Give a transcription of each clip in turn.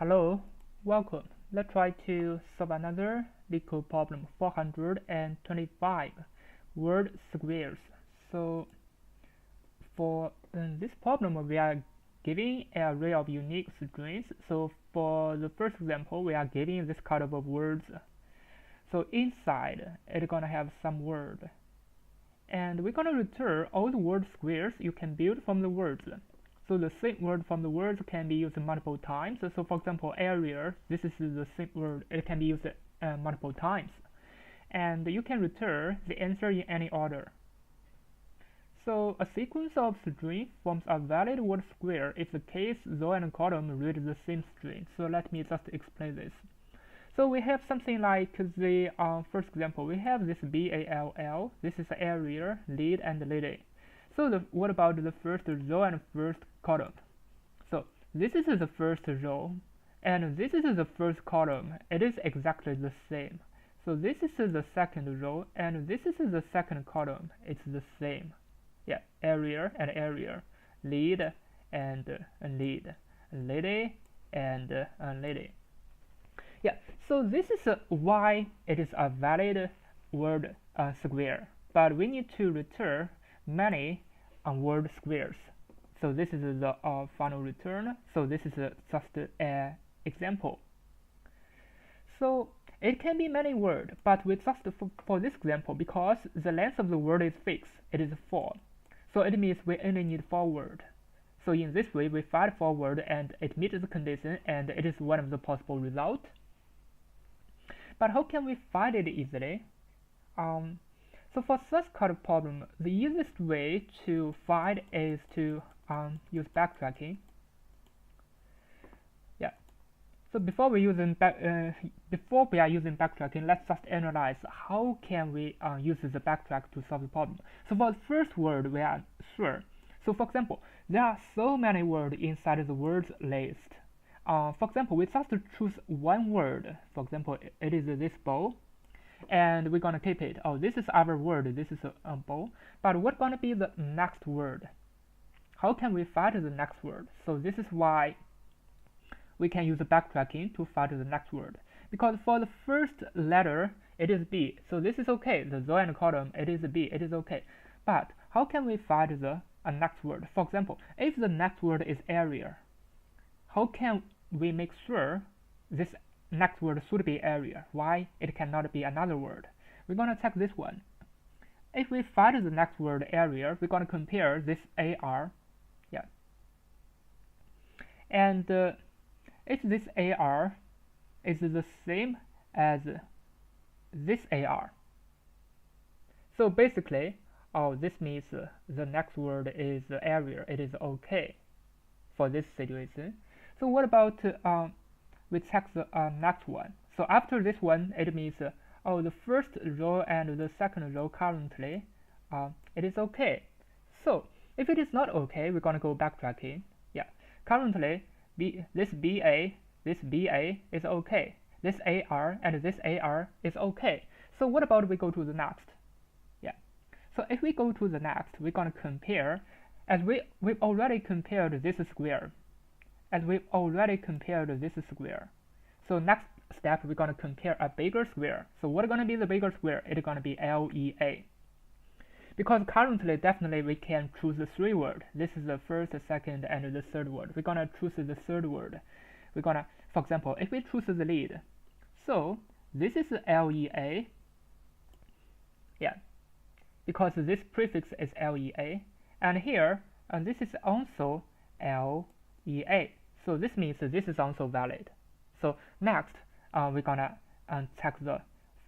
Hello, welcome. Let's try to solve another Leetcode problem 425 word squares. So for this problem we are giving an array of unique strings. So for the first example we are giving this kind of words. So inside it's gonna have some word, and we're gonna return all the word squares you can build from the words. So the same word from the words can be used multiple times. So for example, area, this is the same word, it can be used multiple times. And you can return the answer in any order. So a sequence of string forms a valid word square if the case, row, and column read the same string. So let me just explain this. So we have something like the first example. We have this BALL, this is area, lead, and lady. So what about the first row and first column? So this is the first row, and this is the first column. It is exactly the same. So this is the second row, and this is the second column. It's the same. Yeah, area and area, lead and lead, lady and lady. Yeah, so this is why it is a valid word square, but we need to return many word squares. So this is the final return. So this is just an example. So it can be many words, but we just for this example, because the length of the word is fixed, it is 4. So it means we only need 4 words. So in this way, we find 4 words and it meets the condition, and it is one of the possible results. But how can we find it easily? So for such kind of problem, the easiest way to find is to use backtracking. Yeah. So before we are using backtracking, let's just analyze how can we use the backtrack to solve the problem. So for the first word, we are sure. So for example, there are so many words inside the words list. For example, we just choose one word. For example, it is this bowl, and we're gonna keep it. Oh, this is our word. This is a bowl. But what's gonna be the next word? How can we find the next word? So this is why we can use the backtracking to find the next word. Because for the first letter, it is B. So this is okay. The row and column, it is B. It is okay. But how can we find the next word? For example, if the next word is area, how can we make sure this next word should be area? Why it cannot be another word? We're gonna check this one. If we find the next word area, we're gonna compare this AR. Yeah. And if this AR is the same as this AR, so basically, this means the next word is area. It is okay for this situation. So what about we check the next one? So after this one, it means the first row and the second row currently it is okay. So if it is not okay, we're gonna go backtracking. Yeah, currently this BA is okay. This AR and this AR is okay. So what about we go to the next? Yeah. So if we go to the next, we're gonna compare, as we've already compared this square. So next step, we're gonna compare a bigger square. So what's gonna be the bigger square? It's gonna be LEA. Because currently, definitely we can choose the 3 words. This is the first, the second, and the third word. We're gonna choose the third word. We're gonna, for example, if we choose the lead, so this is LEA. Yeah, because this prefix is LEA, and here, this is also LEA. So this means this is also valid. So next, we're gonna check the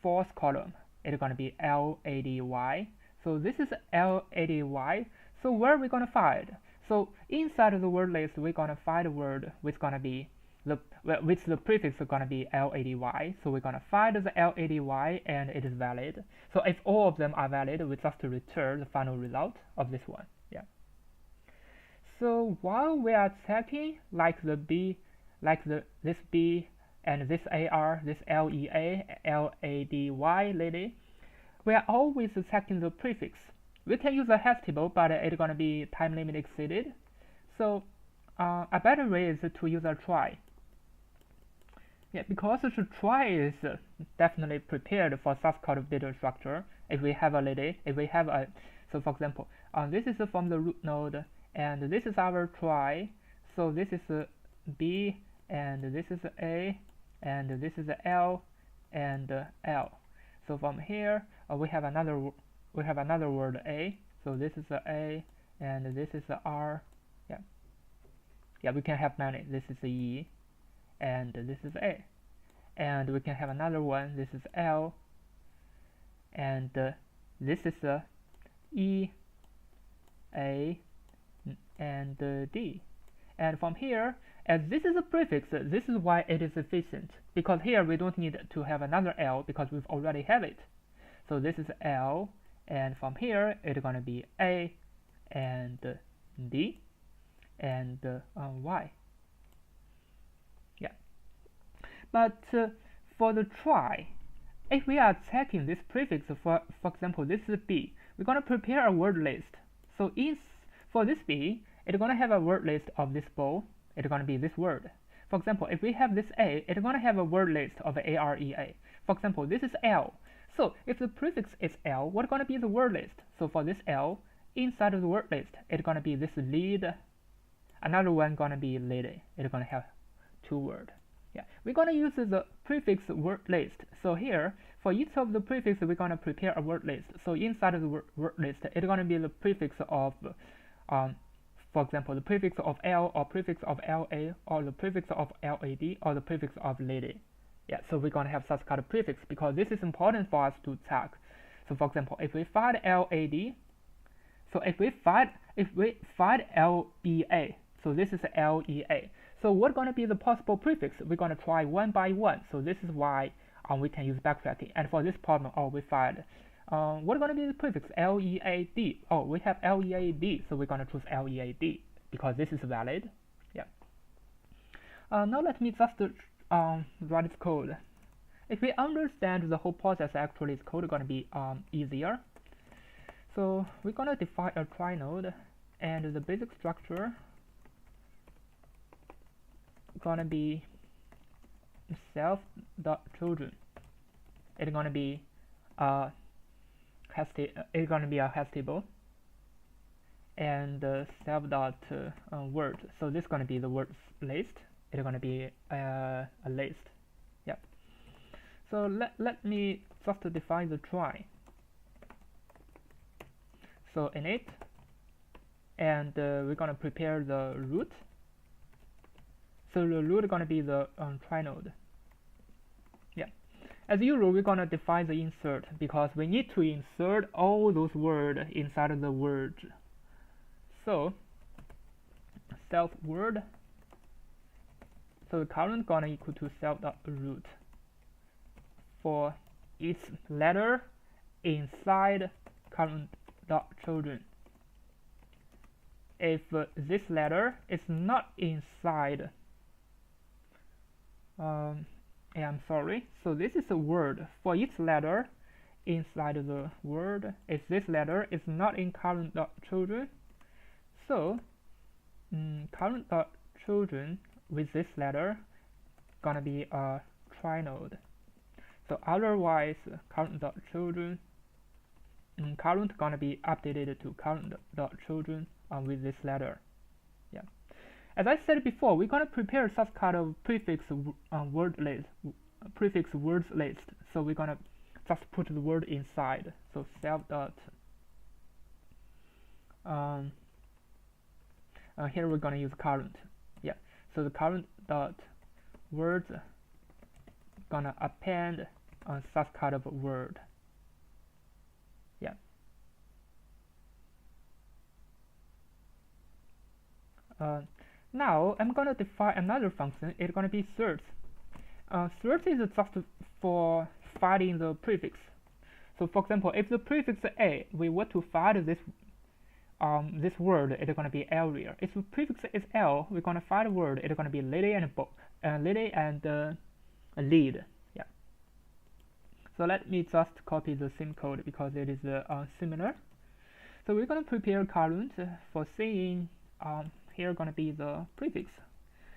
fourth column. It's gonna be LADY. So this is LADY. So where are we gonna find? So inside of the word list, we're gonna find a word which gonna be which the prefix is gonna be LADY. So we're gonna find the LADY, and it is valid. So if all of them are valid, we just return the final result of this one. Yeah. So while we are checking like the B, this B and this AR, this LEA, LADY lady, we are always checking the prefix. We can use a hash table, but it's gonna be time limit exceeded. So a better way is to use a trie. Yeah, because the trie is definitely prepared for such kind of data structure. If we have a lady, if we have a, so for example, this is from the root node, and this is our trie. So this is B, and this is A, and this is L, and L. So from here, we have another word A. So this is A, and this is R. Yeah, yeah, we can have many. This is E, and this is A, and we can have another one. This is L, and this is E, A, and D. And from here, as this is a prefix, this is why it is efficient, because here we don't need to have another L because we've already have it. So this is L, and from here it's gonna be A, and D, and Y. Yeah. But for the trie, if we are checking this prefix, for example, this is B, we're gonna prepare a word list. So for this B, it's gonna have a word list of this bowl. It's gonna be this word. For example, if we have this A, it's gonna have a word list of AREA. For example, this is L. So if the prefix is L, what's gonna be the word list? So for this L, inside of the word list, it's gonna be this lead. Another one gonna be lady. It's gonna have two words. Yeah, we're gonna use the prefix word list. So here, for each of the prefix, we're gonna prepare a word list. So inside of the word list, it's gonna be the prefix of, for example, the prefix of L, or prefix of LA, or the prefix of LAD, or the prefix of lady. Yeah, so we're gonna have such kind of prefix because this is important for us to check. So for example, if we find LAD, so if we find LEA, so this is LEA. So what's going to be the possible prefix? We're going to try one by one. So this is why we can use backtracking. And for this problem, we find what's going to be the prefix? LEAD. Oh, we have LEAD, so we're going to choose LEAD because this is valid. Yeah. Now let me just write this code. If we understand the whole process, actually, this code is going to be easier. So we're going to define a trie node, and the basic structure gonna be self.children. It's gonna be a hash table, and self.word. So this is gonna be the words list. It's gonna be a list. Yeah. So let me just define the trie. So init, and we're gonna prepare the root. So the root is going to be the trie node. Yeah. As usual, we're going to define the insert because we need to insert all those words inside of the word. So self word. So the current going to equal to self.root for each letter inside current.children. If this letter is not inside, I'm sorry. So this is a word for each letter inside the word. If this letter is not in current.children, so current.children with this letter gonna be a trie node. So otherwise, current.children current gonna be updated to current.children with this letter. Yeah. As I said before, we're gonna prepare such kind of prefix words list. So we're gonna just put the word inside. So self dot. Here we're gonna use current. Yeah. So the current dot words gonna append such kind of word. Yeah. Now I'm gonna define another function. It's gonna be search. Search is just for finding the prefix. So for example, if the prefix is A, we want to find this this word. It's gonna be area. If the prefix is L, we're gonna find a word. It's gonna be lady and lead. Yeah. So let me just copy the same code because it is similar. So we're gonna prepare current for saying here gonna be the prefix.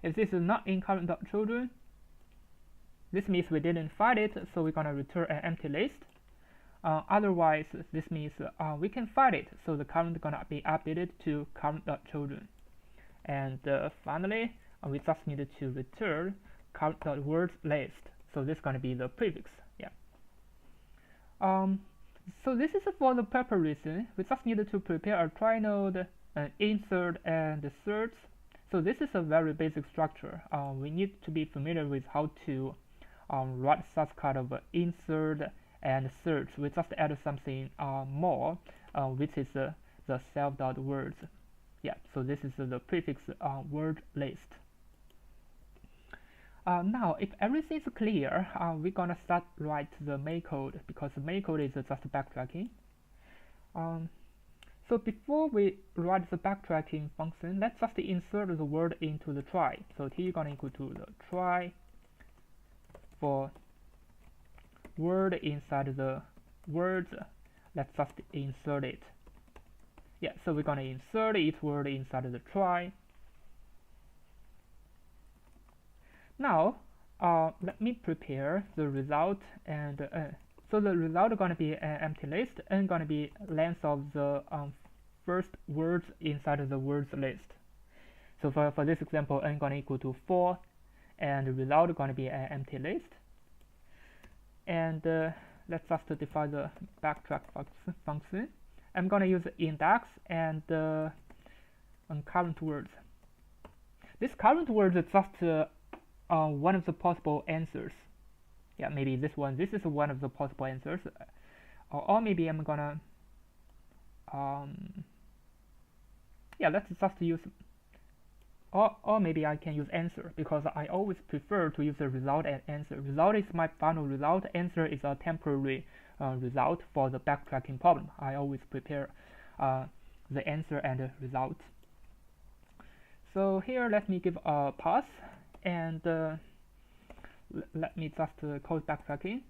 If this is not in current.children, this means we didn't find it, so we're gonna return an empty list. Otherwise, this means we can find it, so the current gonna be updated to current.children. And finally, we just need to return current.words list. So this is gonna be the prefix. Yeah. So this is for the preparation. We just need to prepare a trie node, insert, and search. So this is a very basic structure. We need to be familiar with how to write such kind of insert and search. We just add something more, which is the self.words. Yeah, so this is the prefix word list. Now, if everything's clear, we're gonna start write the main code, because the main code is just backtracking. So before we write the backtracking function, let's just insert the word into the trie. So t is gonna equal to the trie for word inside the words. Let's just insert it. Yeah, so we're gonna insert each word inside the trie. Now, let me prepare the result, and so the result is gonna be an empty list and gonna be length of the first words inside of the words list. So for this example, n gonna equal to 4, and the result is gonna be an empty list. And let's just define the backtrack function. I'm gonna use index and current words. This current word is just one of the possible answers. Yeah, maybe this one. This is one of the possible answers, or maybe I'm gonna yeah, let's just use, or maybe I can use answer, because I always prefer to use the result and answer. Result is my final result. Answer is a temporary result for the backtracking problem. I always prepare the answer and the result. So here, let me give a pass, and let me just code backtracking.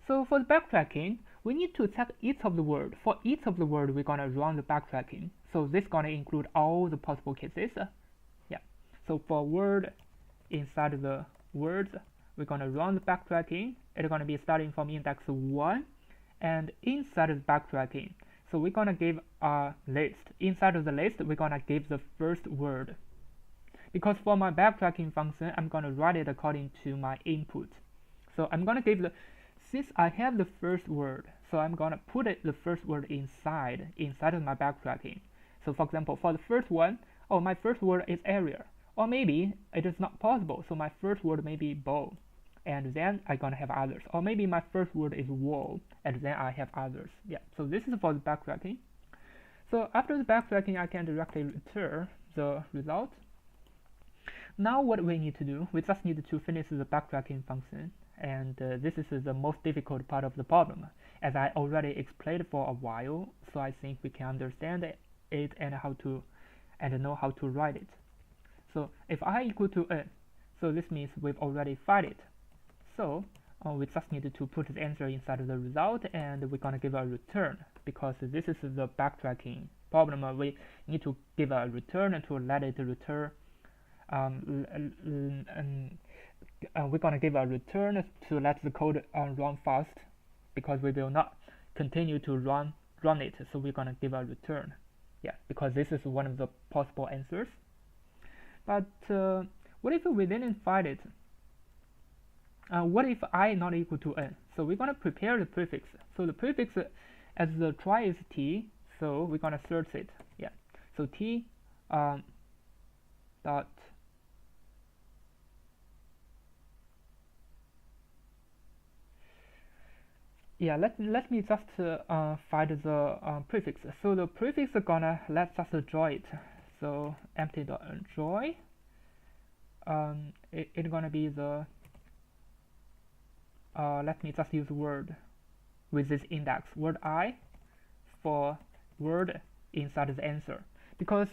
So for the backtracking, we need to check each of the word. For each of the word, we're gonna run the backtracking. So this gonna include all the possible cases. Yeah. So for word inside the words, we're gonna run the backtracking. It's gonna be starting from index 1, and inside of the backtracking, so we're gonna give a list. Inside of the list, we're gonna give the first word. Because for my backtracking function, I'm gonna write it according to my input. So I'm gonna give since I have the first word, so I'm gonna put the first word inside of my backtracking. So for example, for the first one, my first word is area, or maybe it is not possible. So my first word may be ball, and then I'm gonna have others. Or maybe my first word is wall, and then I have others. Yeah. So this is for the backtracking. So after the backtracking, I can directly return the result. Now what we need to do, we just need to finish the backtracking function, and this is the most difficult part of the problem, as I already explained for a while. So I think we can understand it and know how to write it. So if I equal to n, so this means we've already found it. So we just need to put the answer inside of the result, and we're gonna give a return, because this is the backtracking problem. We need to give a return to let it return. We're gonna give a return to let the code run fast, because we will not continue to run it. So we're gonna give a return. Yeah, because this is one of the possible answers. But what if we didn't find it? What if I not equal to n? So we're gonna prepare the prefix. So the prefix, as the trie is t, so we're gonna search it. Yeah. So t dot yeah, let me just find the prefix. So the prefix is gonna, let's just draw it. So empty.draw. It's gonna be the let me just use word with this index, word I, for word inside the answer, because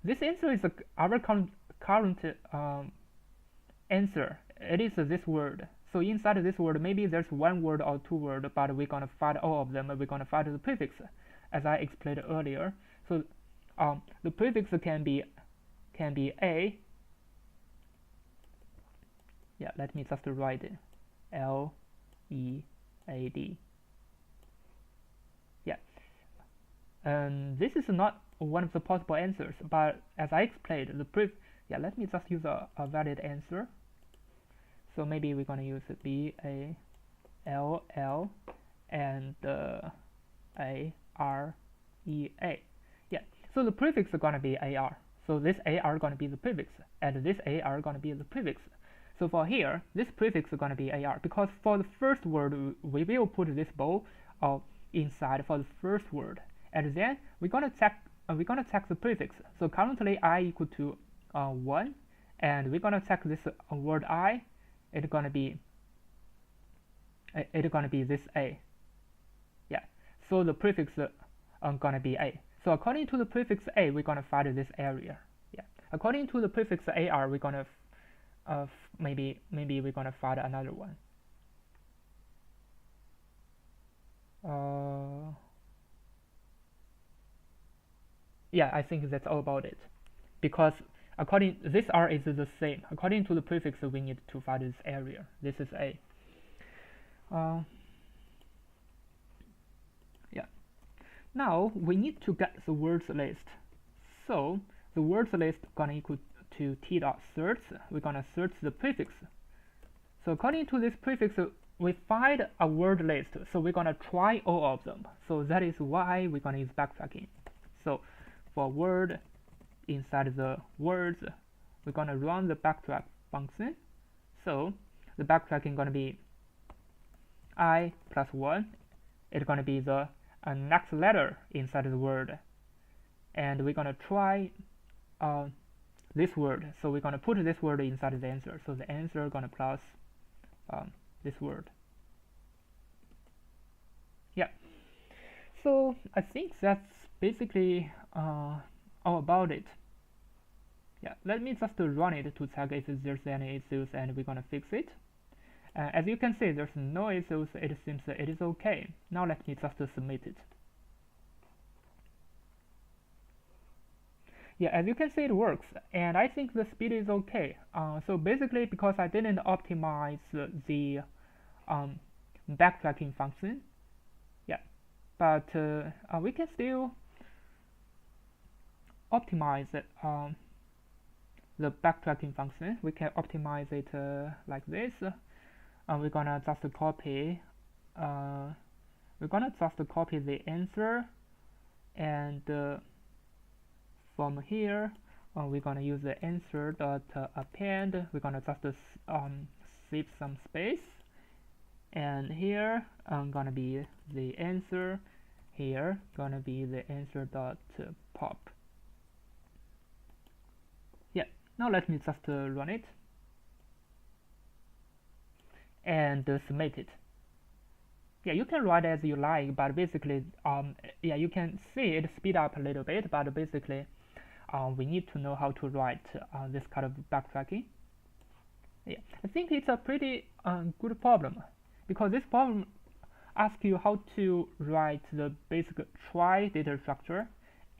this answer is our current answer. It is this word. So inside of this word, maybe there's one word or two words, but we're gonna find all of them. We're gonna find the prefix, as I explained earlier. So the prefix can be a. Yeah, let me just write it. L E A D. Yeah, and this is not one of the possible answers, but as I explained, let me just use a valid answer. So maybe we're gonna use B A L L and A R E A. Yeah, so the prefix is gonna be AR. So this AR gonna be the prefix, and this AR gonna be the prefix. So for here, this prefix is gonna be AR because for the first word we will put this bow inside for the first word, and then we're gonna check the prefix. So currently I equal to 1, and we're gonna check this word I. It's gonna be this A. Yeah, so the prefix gonna be A. So according to the prefix A, we're gonna find this area. Yeah, according to the prefix AR, we're gonna maybe we're gonna find another one. Yeah, I think that's all about it, because this R is the same. According to the prefix, we need to find this area. This is A. Yeah. Now we need to get the words list. So the words list gonna equal to t dot search. We're gonna search the prefix. So according to this prefix, we find a word list. So we're gonna try all of them. So that is why we're gonna use backtracking. So for word inside the words, we're gonna run the backtrack function. So the backtracking gonna be I plus 1. It's gonna be the next letter inside the word, and we're gonna try this word. So we're gonna put this word inside the answer. So the answer gonna plus this word. Yeah. So I think that's basically all about it. Yeah, let me just run it to check if there's any issues, and we're gonna fix it. As you can see, there's no issues. It seems it is okay. Now let me just submit it. Yeah, as you can see, it works, and I think the speed is okay. So basically, because I didn't optimize the backtracking function, yeah, but we can still optimize it, the backtracking function. We can optimize it like this. We're gonna just copy. The answer, and from here, we're gonna use the answer dot append. We're gonna just save some space, and here gonna be the answer. Here gonna be the answer dot pop. Yeah. Now let me just run it and submit it. Yeah, you can write as you like, but basically, yeah, you can see it speed up a little bit, but basically, we need to know how to write this kind of backtracking. Yeah, I think it's a pretty good problem, because this problem asks you how to write the basic trie data structure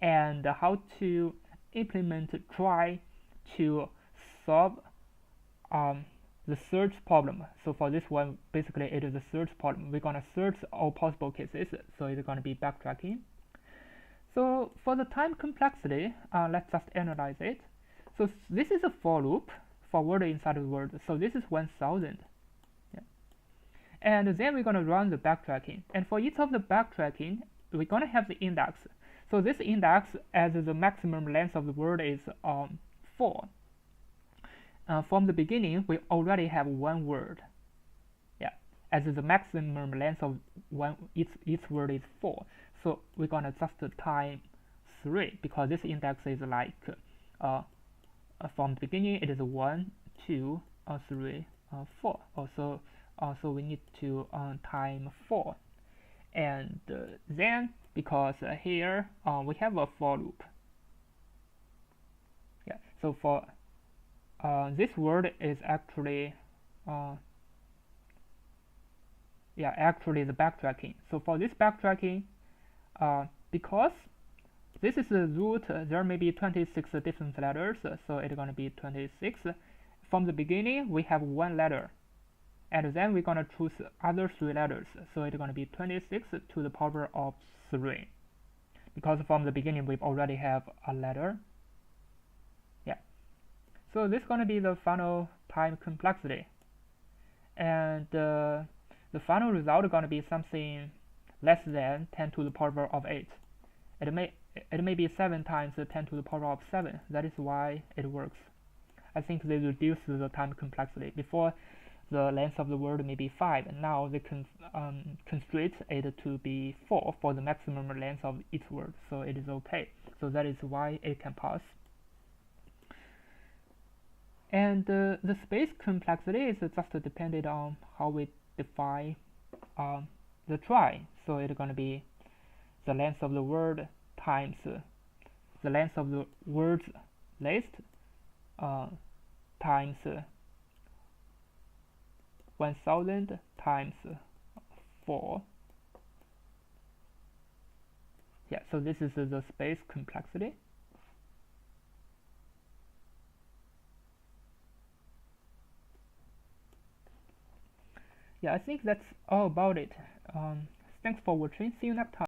and how to implement trie to solve the search problem. So for this one, basically it is a search problem. We're gonna search all possible cases, so it's gonna be backtracking. So for the time complexity, let's just analyze it. So this is a for loop for word inside the word. So this is 1000. Yeah. And then we're gonna run the backtracking. And for each of the backtracking, we're gonna have the index. So this index, as the maximum length of the word is 4. From the beginning, we already have one word. Yeah, as the maximum length of each word is 4. So we're gonna just time 3, because this index is like from the beginning it is 1, 2, 3, 4. Also, we need to time 4, and then because here we have a for loop. Yeah, so for this word is actually actually the backtracking. So for this backtracking, because this is the root, there may be 26 different letters, so it's going to be 26. From the beginning, we have one letter. and then we're gonna choose other 3 letters, so it's gonna be 26 to the power of 3, because from the beginning we already have a letter. Yeah, so this is gonna be the final time complexity, and the final result is gonna be something less than 10 to the power of 8. It may be 7 times 10 to the power of 7. That is why it works. I think they reduce the time complexity. Before, the length of the word may be 5, and now they can constrain it to be 4 for the maximum length of each word, so it is okay. So that is why it can pass. And the space complexity is just dependent on how we define the trie. So it's going to be the length of the word times the length of the word's list times 1000 times 4. Yeah, so this is the space complexity. Yeah, I think that's all about it. Thanks for watching. See you next time.